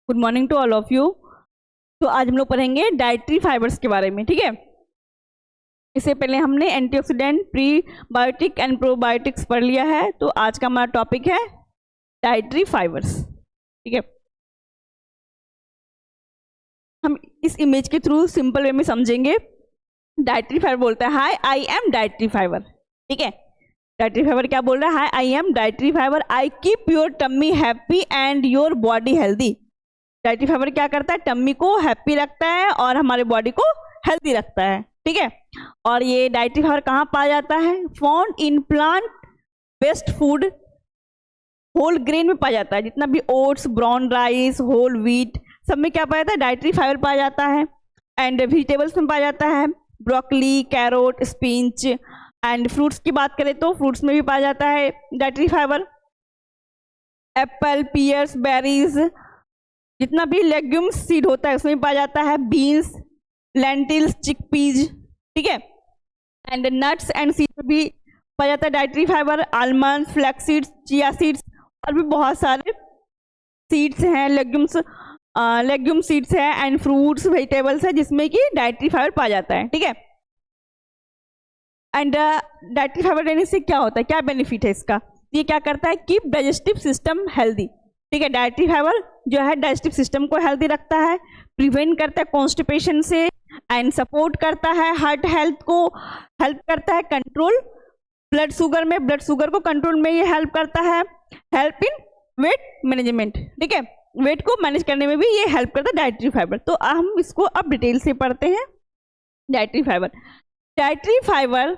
Good morning to all of you. तो आज हम लोग पढ़ेंगे डाइटरी फाइबर्स के बारे में, ठीक है। इससे पहले हमने एंटीऑक्सीडेंट, प्रीबायोटिक एंड प्रोबायोटिक्स पढ़ लिया है। तो आज का हमारा टॉपिक है डाइटरी फाइबर्स, ठीक है। हम इस इमेज के थ्रू सिंपल वे में समझेंगे। डाइटरी फाइबर बोलता है hi I am dietary fibre, ठीक है। डाइटरी फाइबर क्या बोल रहा है? Hi I am dietary fibre, I keep your tummy happy and your body healthy. Dietary fibre क्या करता है? टम्मी को हैप्पी रखता है और हमारे बॉडी को हेल्दी रखता है, ठीक है। और ये डाइटरी फाइबर कहाँ पाया जाता है? Found in plant based food, whole grain में पाया जाता है। जितना भी oats, brown rice, whole wheat, सब में क्या पाया जाता है? डाइटरी फाइबर पाया जाता है। एंड वेजिटेबल्स में पाया जाता है, broccoli, carrot, spinach. And fruits की बात करें तो फ्रूट्स में भी पाया जाता है dietary fibre. Apple, pears, berries, जितना भी लेग्यूम्स सीड होता है उसमें भी पाया जाता है। बीन्स, लेंटिल्स, चिकपीज, ठीक है। एंड नट्स एंड सीड्स में भी पाया जाता है dietary fibre. Almonds, flex seeds, chia seeds और भी बहुत सारे सीड्स हैं, लेग्यूम सीड्स हैं एंड फ्रूट्स, वेजिटेबल्स है जिसमें कि डाइटरी फाइबर पाया जाता है, ठीक है। एंड डाइटरी फाइबर लेने से क्या होता है, क्या बेनिफिट है इसका? ये क्या करता है? कीप डाइजेस्टिव सिस्टम हेल्दी, ठीक है। डाइटरी फाइबर जो है डाइजेस्टिव सिस्टम को हेल्दी रखता है, प्रिवेंट करता है कॉन्स्टिपेशन से, एंड सपोर्ट करता है हार्ट हेल्थ को, हेल्प करता है कंट्रोल ब्लड शुगर में, ब्लड शुगर को कंट्रोल में ये हेल्प करता है। हेल्प इन वेट मैनेजमेंट, ठीक है। वेट को मैनेज करने में भी ये हेल्प करता है डाइटरी फाइबर। तो हम इसको अब डिटेल से पढ़ते हैं। Dietary fibre, dietary fibre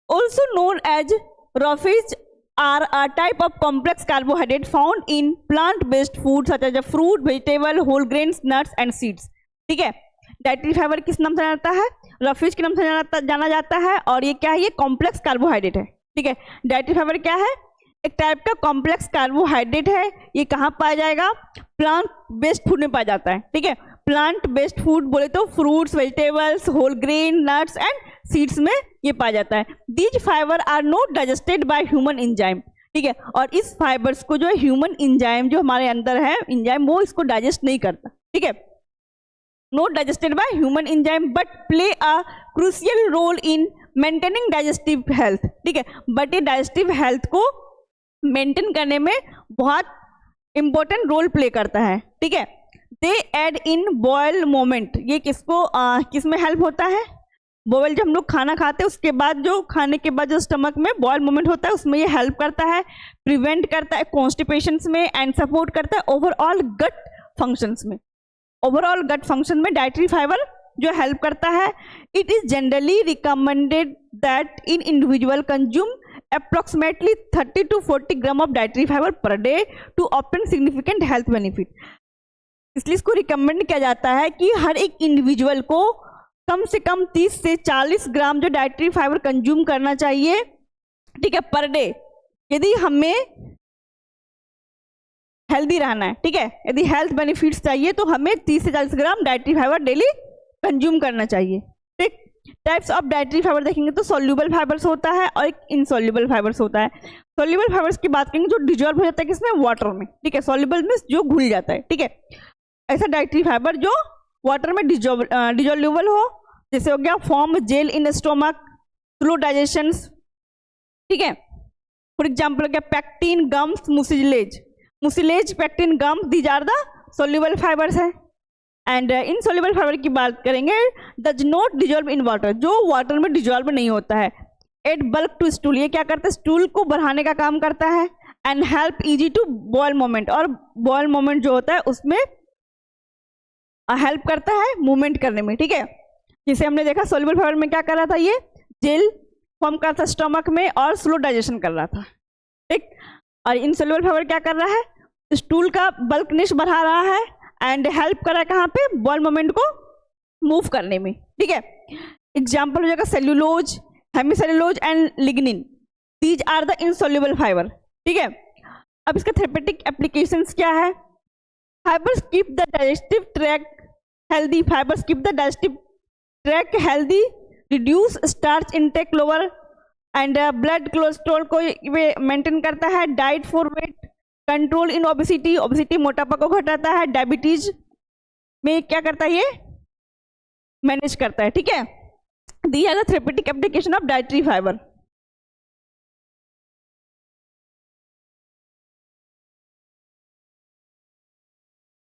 also known as roughage are a type of complex carbohydrate found in plant-based food such as fruit, vegetable, whole grains, nuts and seeds, ठीक है। डाइटरी फाइबर किस नाम से जाना जाता है? रफेज के नाम से जाना जाता है। और ये क्या है? ये कॉम्प्लेक्स कार्बोहाइड्रेट है, ठीक है। डाइटरी फाइबर क्या है? एक टाइप का कॉम्प्लेक्स कार्बोहाइड्रेट है। ये कहाँ पाया जाएगा? प्लांट बेस्ड फूड में पाया जाता है, ठीक है। प्लांट बेस्ड फूड बोले तो fruits, vegetables, whole grain, nuts and seeds में ये पाया जाता है। These fibre are not digested by human enzyme, ठीक है। और इस फाइबर्स को जो है ह्यूमन एंजाइम जो हमारे अंदर है एंजाइम, वो इसको डाइजेस्ट नहीं करता, ठीक है। Not digested by human enzyme but play a crucial role in maintaining digestive health, ठीक है। बट ये डाइजेस्टिव हेल्थ को मेंटेन करने में बहुत इंपॉर्टेंट रोल प्ले करता है, ठीक है। They aid in bowel movement, ये किसको किस में हेल्प होता है? बॉयल, जब हम लोग खाना खाते हैं उसके बाद जो खाने के बाद जो स्टमक में बॉयल मोमेंट होता है उसमें ये हेल्प करता है, प्रिवेंट करता है कॉन्स्टिपेशंस में, एंड सपोर्ट करता है ओवरऑल गट फंक्शंस में। ओवरऑल गट फंक्शन में डाइटरी फाइबर जो हेल्प करता है। It is generally recommended that in individual consume approximately 30 to 40 gram of dietary fibre per day to obtain significant health benefit. इसलिए इसको recommend किया जाता है कि हर एक इंडिविजुअल को कम से कम 30 से 40 ग्राम जो डाइटरी फाइबर कंज्यूम करना चाहिए, ठीक है, पर डे, यदि हमें हेल्दी रहना है, ठीक है। यदि हेल्थ बेनिफिट्स चाहिए तो हमें 30 से 40 ग्राम डाइटरी फाइबर डेली कंज्यूम करना चाहिए, ठीक। टाइप्स ऑफ डाइटरी फाइबर देखेंगे तो सॉल्यूबल फाइबर्स होता है और एक इनसॉल्यूबल फाइबर्स होता है। सॉल्यूबल फाइबर्स की बात करेंगे जो डिजॉल्व हो जाता है किसमें? वाटर में, ठीक है। सॉल्यूबल में जो घुल जाता है, ठीक है। ऐसा डाइटरी फाइबर जो वाटर में डिजोल्यूबल हो, जैसे हो गया form gel in stomach, slow digestion, ठीक है। फॉर एग्जाम्पल हो गया pectin, gums, mucilage, pectin, gums, these are the soluble fibres है। एंड इनसॉल्यूबल फाइबर की बात करेंगे, does not dissolve in water, जो वाटर में डिजॉल्व नहीं होता है। एड बल्क टू स्टूल, ये क्या करता है? स्टूल को बढ़ाने का काम करता है। And help easy to bowel movement, और बॉयल मोमेंट जो होता है उसमें हेल्प करता है मूवमेंट करने में, ठीक है। जिसे हमने देखा सॉल्यूबल फाइबर में क्या कर रहा था? ये जेल फॉर्म कर रहा था स्टमक में और स्लो डाइजेशन कर रहा था, ठीक। और इनसॉल्यूबल फाइबर क्या कर रहा है? स्टूल का बल्कनेस बढ़ा रहा है एंड हेल्प कर रहा है कहाँ पे? बॉयल मोमेंट को मूव करने में, ठीक है। एग्जाम्पल हो जाएगा cellulose, hemicellulose and lignin, these are the insoluble fibre, ठीक है। अब इसका थेरेपेटिक एप्लीकेशंस क्या है? Fibres keep the digestive tract healthy, fibres keep the digestive tract healthy, reduce starch intake lower and blood cholesterol को maintain करता है। Diet for weight control in obesity, obesity मोटापा को घटाता है, डायबिटीज में क्या करता है ये मैनेज करता है, ठीक है। These are the therapeutic application of dietary fibre.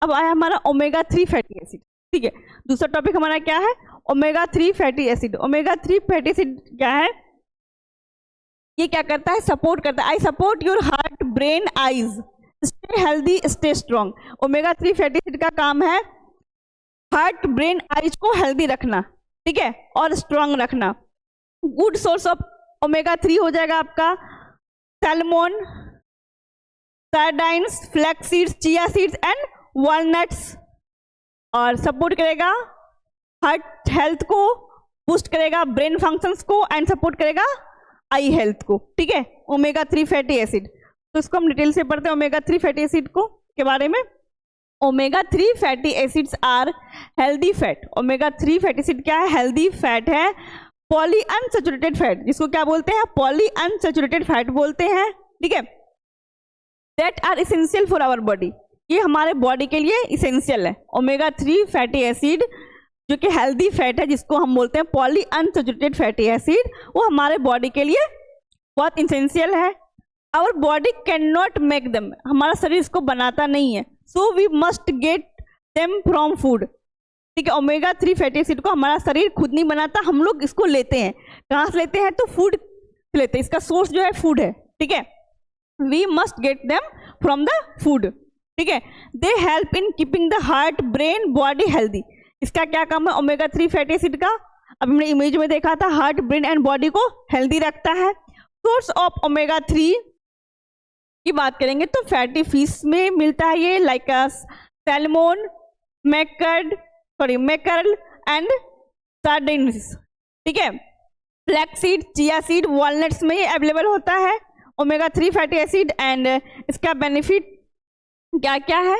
अब आया हमारा ओमेगा 3 फैटी एसिड, ठीक है। दूसरा टॉपिक हमारा क्या है, omega 3 fatty acid. Omega 3 fatty acid क्या है, ये क्या करता है, सपोर्ट करता है। I support your heart brain eyes, stay healthy stay strong. Omega 3 fatty acid का काम है हार्ट ब्रेन आईज को हेल्दी रखना, ठीक है, और स्ट्रॉन्ग रखना। गुड सोर्स ऑफ ओमेगा 3 हो जाएगा आपका salmon, sardines, flax seeds, chia seeds and walnuts. और सपोर्ट करेगा हार्ट हेल्थ को, बूस्ट करेगा ब्रेन फंक्शंस को एंड सपोर्ट करेगा आई हेल्थ को, ठीक है। ओमेगा 3 फैटी एसिड, तो इसको हम डिटेल से पढ़ते हैं ओमेगा 3 फैटी एसिड को के बारे में। Omega 3 fatty acids are healthy fat. Omega 3 fatty acid क्या है, हेल्दी फैट है। पॉली अनसैचुरेटेड फैट, जिसको क्या बोलते हैं, पॉली अनसैचुरेटेड फैट बोलते हैं, ठीक है। That are essential for our body, ये हमारे बॉडी के लिए इसेंशियल है। ओमेगा 3 फैटी एसिड जो कि हेल्दी फैट है, जिसको हम बोलते हैं पॉली अनसैचुरेटेड फैटी एसिड, वो हमारे बॉडी के लिए बहुत इसेंशियल है। Our body cannot make them, हमारा शरीर इसको बनाता नहीं है, so we must get them from food, ठीक है। ओमेगा 3 फैटी एसिड को हमारा शरीर खुद नहीं बनाता, हम लोग इसको लेते हैं। कहाँ से लेते हैं, तो फूड से लेते हैं, इसका सोर्स जो है फूड है, ठीक है। We must get them from the food, ठीक है। They help in keeping the heart brain body healthy. इसका क्या काम है ओमेगा 3 फैटी एसिड का, अब हमने इमेज में देखा था, हार्ट ब्रेन एंड बॉडी को हेल्दी रखता है। सोर्स ऑफ ओमेगा 3 की बात करेंगे तो फैटी फिश में मिलता है ये, लाइक सैल्मोन, मैकरल एंड सार्डिन्स, ठीक है। Flax seed, chia seed, walnuts में ये अवेलेबल होता है ओमेगा 3 फैटी एसिड। एंड इसका बेनिफिट क्या क्या है,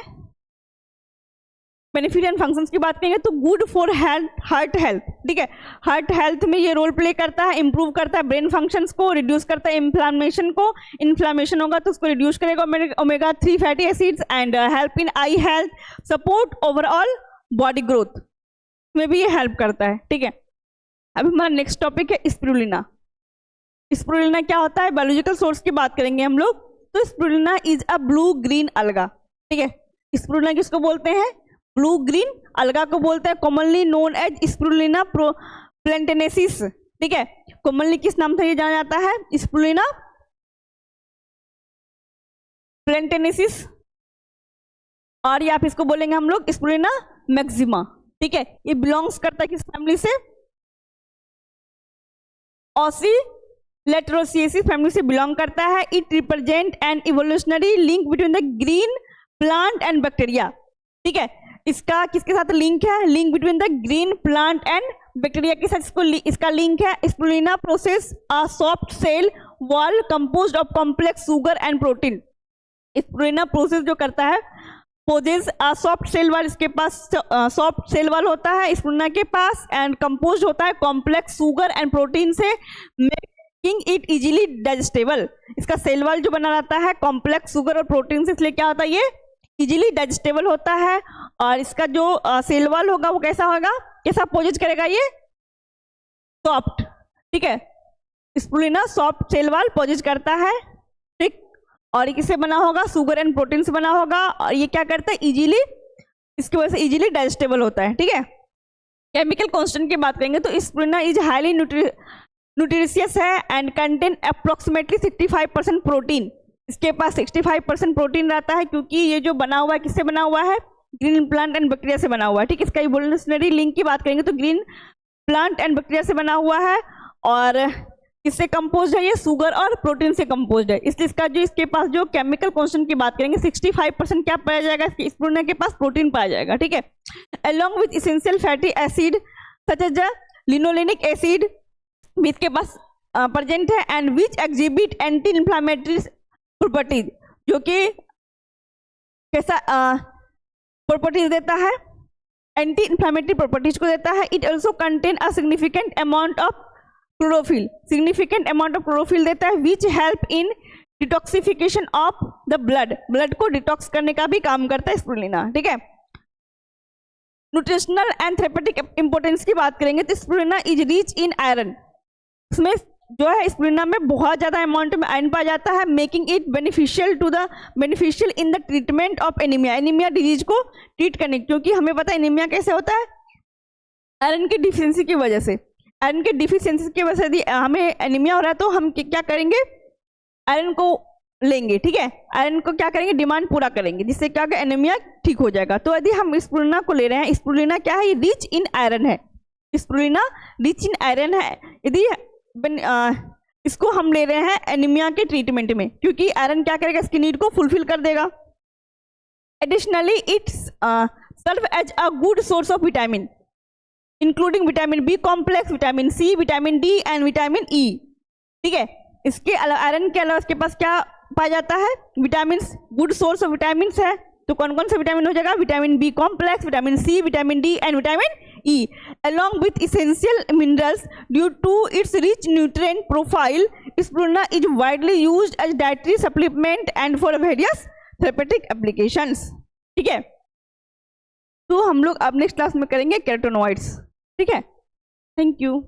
बेनिफिट एंड फंक्शंस की बात करेंगे तो गुड फॉर हार्ट हेल्थ, ठीक है। हार्ट हेल्थ में ये रोल प्ले करता है, इंप्रूव करता है ब्रेन फंक्शंस को, रिड्यूस करता है इन्फ्लामेशन को, इन्फ्लामेशन होगा तो उसको रिड्यूस करेगा omega 3 fatty acids. And help in I health, support overall body growth में भी ये हेल्प करता है, ठीक है। अब हमारा नेक्स्ट टॉपिक है स्पिरुलिना। स्पिरुलिना क्या होता है, बायोलॉजिकल सोर्स की बात करेंगे हम लोग तो spirulina is a blue green अलगा, ठीक है। स्पिरुलिना किसको बोलते हैं, ब्लू ग्रीन अलगा को बोलते हैं, कॉमनली नोन एज स्पिरुलिना प्लैंटेनेसिस, ठीक है। कॉमनली किस नाम से ये जाना जाता है, स्पिरुलिना प्लैंटेनेसिस, और ये आप इसको बोलेंगे हम लोग स्पिरुलिना मैक्सिमा, ठीक है। ये बिलोंग्स करता है किस फैमिली से, ऑसिलेटरोसिएसी फैमिली से बिलोंग करता है। It represent an evolutionary link between the green plant and bacteria, ठीक है। इसका किसके साथ लिंक है, link between the green plant and bacteria के साथ इसका लिंक है। Spirulina process a soft cell wall composed of complex sugar and protein. Spirulina process जो करता है possess a soft cell wall, इसके पास सॉफ्ट सेल वॉल होता है स्पिरुलिना के पास, एंड कंपोज्ड होता है कॉम्प्लेक्स शुगर एंड प्रोटीन से, मेकिंग इट इजीली डाइजेस्टेबल। इसका सेल वॉल जो बना रहता है कॉम्प्लेक्स शुगर और प्रोटीन से, इसलिए क्या होता है ये इजीली डाइजेस्टेबल होता है। और इसका जो सेल वॉल होगा वो कैसा होगा, कैसा पोजेज करेगा ये, सॉफ्ट, ठीक है। Spirulina soft cell wall possess करता है, ठीक। और ये किससे बना होगा, शुगर एंड प्रोटीन से बना होगा, और ये क्या करता है इजीली, इसकी वजह से इजीली डाइजेस्टेबल होता है, ठीक है। केमिकल कांस्टेंट की बात करेंगे तो स्पिरुलिना इज हाईली न्यूट्रिशियस है एंड कंटेन अप्रोक्सीमेटली 65% प्रोटीन। इसके पास 65% प्रोटीन रहता है, क्योंकि ये जो बना हुआ है किससे बना हुआ है, ग्रीन प्लांट एंड बैक्टीरिया से बना हुआ है, ठीक। इसका इवोल्यूशनरी लिंक की बात करेंगे तो ग्रीन प्लांट एंड बैक्टीरिया से बना हुआ है, और किससे कंपोज है, ये शुगर और प्रोटीन से कंपोज है। इसलिए इसका जो इसके पास जो केमिकल कांस्टेंट की बात करेंगे 65% क्या पाया जाएगा, स्पिरुलिना के पास प्रोटीन पाया जाएगा, ठीक है। Along with essential fatty acid such as linolenic acid भी इसके पास प्रेजेंट है, and which exhibit anti inflammatory properties, जो कि कैसा प्रॉपर्टीज देता है, एंटी इन्फ्लामेटरी प्रॉपर्टीज को देता है। It also contain a significant amount of chlorophyll, significant amount of chlorophyll देता है, which help in detoxification of the blood, blood को डिटॉक्स करने का भी काम करता है स्पिरुलिना, ठीक है। न्यूट्रिशनल एंड थेरेपेटिक इंपॉर्टेंस की बात करेंगे तो spirulina is rich in iron, इसमें जो है स्पिरुलिना में बहुत ज़्यादा अमाउंट में आयरन पाया जाता है, making it beneficial in the treatment of anaemia, anaemia disease को ट्रीट करने, क्योंकि हमें पता है एनीमिया कैसे होता है, आयरन की डिफिशियंसी की वजह से, आयरन की डिफिशियंसी की वजह से यदि हमें एनीमिया हो रहा है तो हम क्या करेंगे, आयरन को लेंगे, ठीक है, आयरन को क्या करेंगे, डिमांड पूरा करेंगे, जिससे क्या होगा, एनीमिया ठीक हो जाएगा। तो यदि हम स्पिरुलिना को ले रहे हैं, स्पिरुलिना क्या है, ये रिच इन आयरन है, स्पिरुलिना रिच इन आयरन है, यदि इसको हम ले रहे हैं एनीमिया के ट्रीटमेंट में, क्योंकि आयरन क्या करेगा, इसकी नीड को फुलफिल कर देगा। Additionally it's serve as a good source of vitamin, including vitamin B complex, vitamin C, vitamin D and vitamin E, ठीक है। इसके अलावा आयरन के अलावा इसके पास क्या पाया जाता है, vitamin, good source of vitamin है, तो कौन कौन से विटामिन हो जाएगा, vitamin B complex, vitamin C, vitamin D and vitamin E, along with essential minerals due to its rich nutrient profile. Spirulina is widely used as dietary supplement and for various therapeutic applications, ठीक है। तो हम लोग अब next class में करेंगे carotenoids, ठीक है। Thank you.